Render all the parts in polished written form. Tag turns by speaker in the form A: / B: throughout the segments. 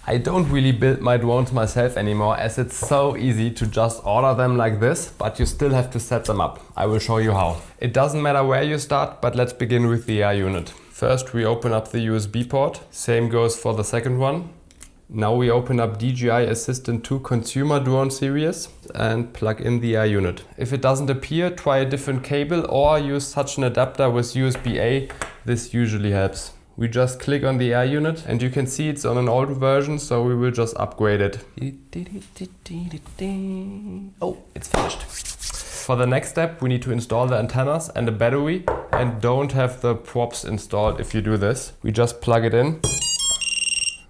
A: I don't really build my drones myself anymore as it's so easy to just order them like this, but you still have to set them up. I will show you how. It doesn't matter where you start, but let's begin with the Air Unit. First we open up the USB port, same goes for the second one. Now we open up DJI Assistant 2 Consumer Drone Series and plug in the Air Unit. If it doesn't appear, try a different cable or use such an adapter with USB-A, this usually helps. We just click on the Air Unit and you can see it's on an old version, so we will just upgrade it. Oh, it's finished. For the next step, we need to install the antennas and the battery, and don't have the props installed if you do this. We just plug it in.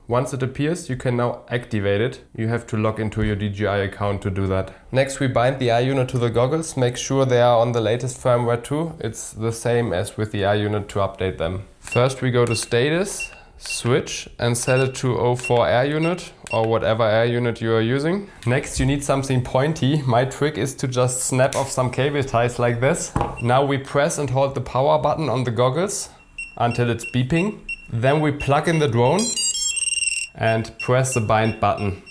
A: Once it appears, you can now activate it. You have to log into your DJI account to do that. Next we bind the Air Unit to the goggles. Make sure they are on the latest firmware too. It's the same as with the Air Unit to update them. First we go to status, switch and set it to 04 Air Unit or whatever Air Unit you are using. Next you need something pointy. My trick is to just snap off some cable ties like this. Now we press and hold the power button on the goggles until it's beeping. Then we plug in the drone and press the bind button.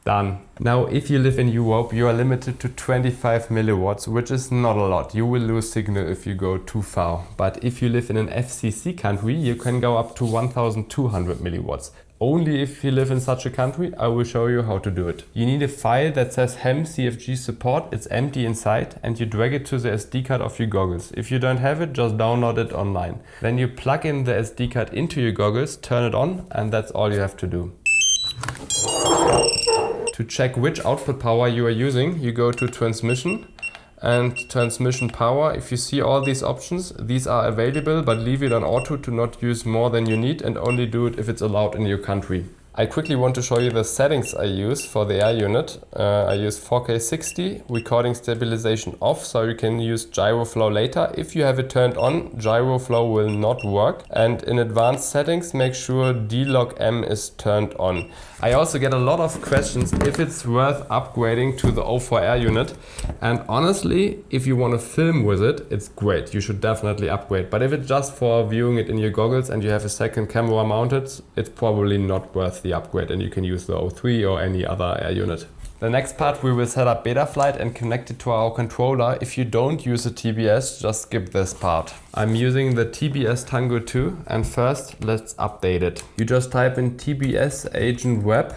A: Done. Now if you live in Europe, you are limited to 25 milliwatts, which is not a lot. You will lose signal if you go too far. But if you live in an FCC country, you can go up to 1200 milliwatts. Only if you live in such a country, I will show you how to do it. You need a file that says hem CFG support, it's empty inside, and you drag it to the SD card of your goggles. If you don't have it, just download it online. Then you plug in the SD card into your goggles, turn it on, and that's all you have to do. To check which output power you are using, you go to transmission and transmission power. If you see all these options, these are available, but leave it on auto to not use more than you need and only do it if it's allowed in your country. I quickly want to show you the settings I use for the Air Unit. I use 4K 60, recording stabilization off, so you can use gyro flow later. If you have it turned on, gyro flow will not work. And in advanced settings, make sure D-Log M is turned on. I also get a lot of questions if it's worth upgrading to the 04 Air Unit. And honestly, if you want to film with it, it's great. You should definitely upgrade. But if it's just for viewing it in your goggles and you have a second camera mounted, it's probably not worth the upgrade and you can use the 03 or any other Air Unit. The next part we will set up Betaflight and connect it to our controller. If you don't use a TBS, just skip this part. I'm using the TBS Tango 2 and first let's update it. You just type in TBS Agent Web.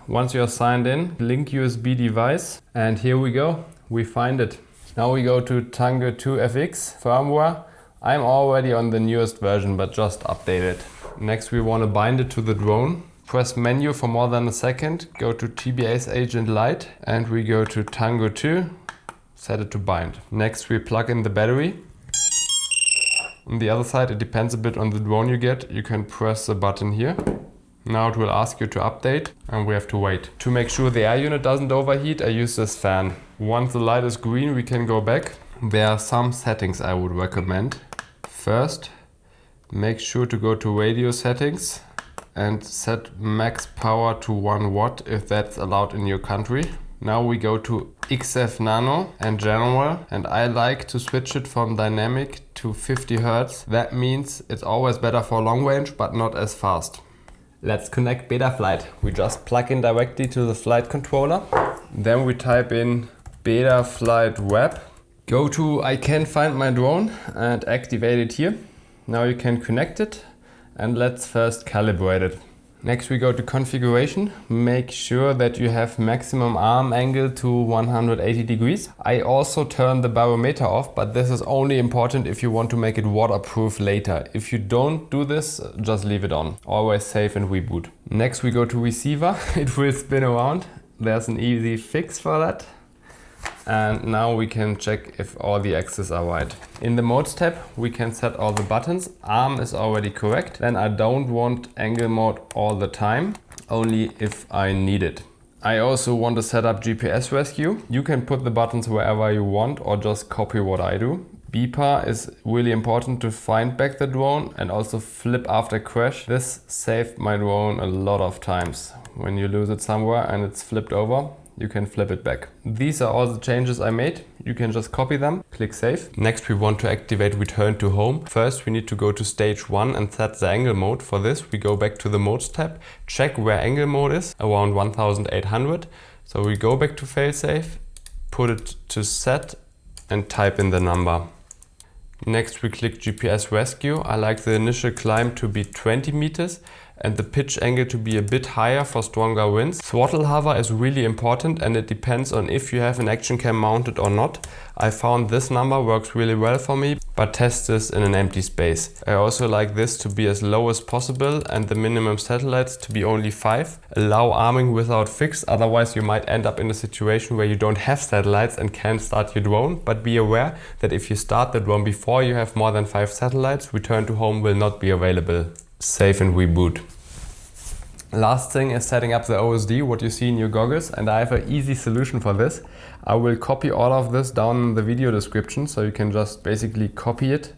A: Once you're signed in, link USB device and here we go, we find it. Now we go to Tango 2 FX firmware. I'm already on the newest version but just update it. Next we want to bind it to the drone. Press menu for more than a second, go to TBS Agent Lite and we go to Tango 2, set it to bind. Next we plug in the battery. On the other side, it depends a bit on the drone you get. You can press the button here. Now it will ask you to update and we have to wait. To make sure the Air Unit doesn't overheat, I use this fan. Once the light is green, we can go back. There are some settings I would recommend. First, make sure to go to radio settings and set max power to 1 watt if that's allowed in your country. Now we go to XF Nano and General, and I like to switch it from dynamic to 50 Hz. That means it's always better for long range but not as fast. Let's connect Betaflight. We just plug in directly to the flight controller. Then we type in Betaflight Web. Go to I can find my drone and activate it here. Now you can connect it and let's first calibrate it. Next we go to configuration. Make sure that you have maximum arm angle to 180 degrees. I also turn the barometer off, but this is only important if you want to make it waterproof later. If you don't do this, just leave it on. Always save and reboot. Next we go to receiver. It will spin around. There's an easy fix for that. And now we can check if all the axes are right. In the modes tab, we can set all the buttons. Arm is already correct. Then I don't want angle mode all the time, only if I need it. I also want to set up GPS rescue. You can put the buttons wherever you want or just copy what I do. Beeper is really important to find back the drone and also flip after crash. This saved my drone a lot of times. When you lose it somewhere and it's flipped over, you can flip it back. These are all the changes I made. You can just copy them, click save. Next we want to activate return to home. First we need to go to stage 1 and set the angle mode. For this we go back to the modes tab, check where angle mode is, around 1800. So we go back to failsafe, put it to set and type in the number. Next we click GPS rescue. I like the initial climb to be 20 meters and the pitch angle to be a bit higher for stronger winds. Throttle hover is really important and it depends on if you have an action cam mounted or not. I found this number works really well for me, but test this in an empty space. I also like this to be as low as possible and the minimum satellites to be only 5. Allow arming without fix, otherwise you might end up in a situation where you don't have satellites and can't start your drone, but be aware that if you start the drone before you have more than 5 satellites, return to home will not be available. Save and reboot. Last thing is setting up the OSD, what you see in your goggles, and I have an easy solution for this. I will copy all of this down in the video description, so you can just basically copy it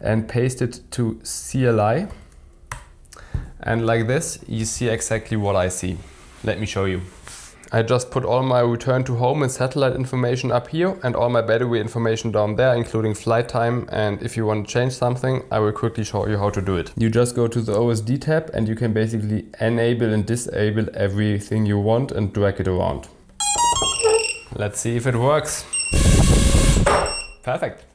A: and paste it to CLI. And like this, you see exactly what I see. Let me show you. I just put all my return to home and satellite information up here and all my battery information down there, including flight time, and if you want to change something, I will quickly show you how to do it. You just go to the OSD tab and you can basically enable and disable everything you want and drag it around. Let's see if it works. Perfect.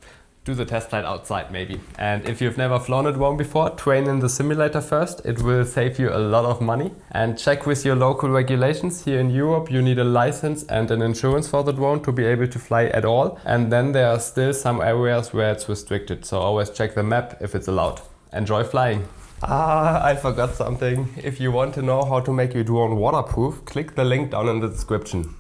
A: Do the test flight outside maybe. And if you've never flown a drone before, train in the simulator first. It will save you a lot of money. And check with your local regulations. Here in Europe you need a license and an insurance for the drone to be able to fly at all. And then there are still some areas where it's restricted. So always check the map if it's allowed. Enjoy flying. I forgot something. If you want to know how to make your drone waterproof, click the link down in the description.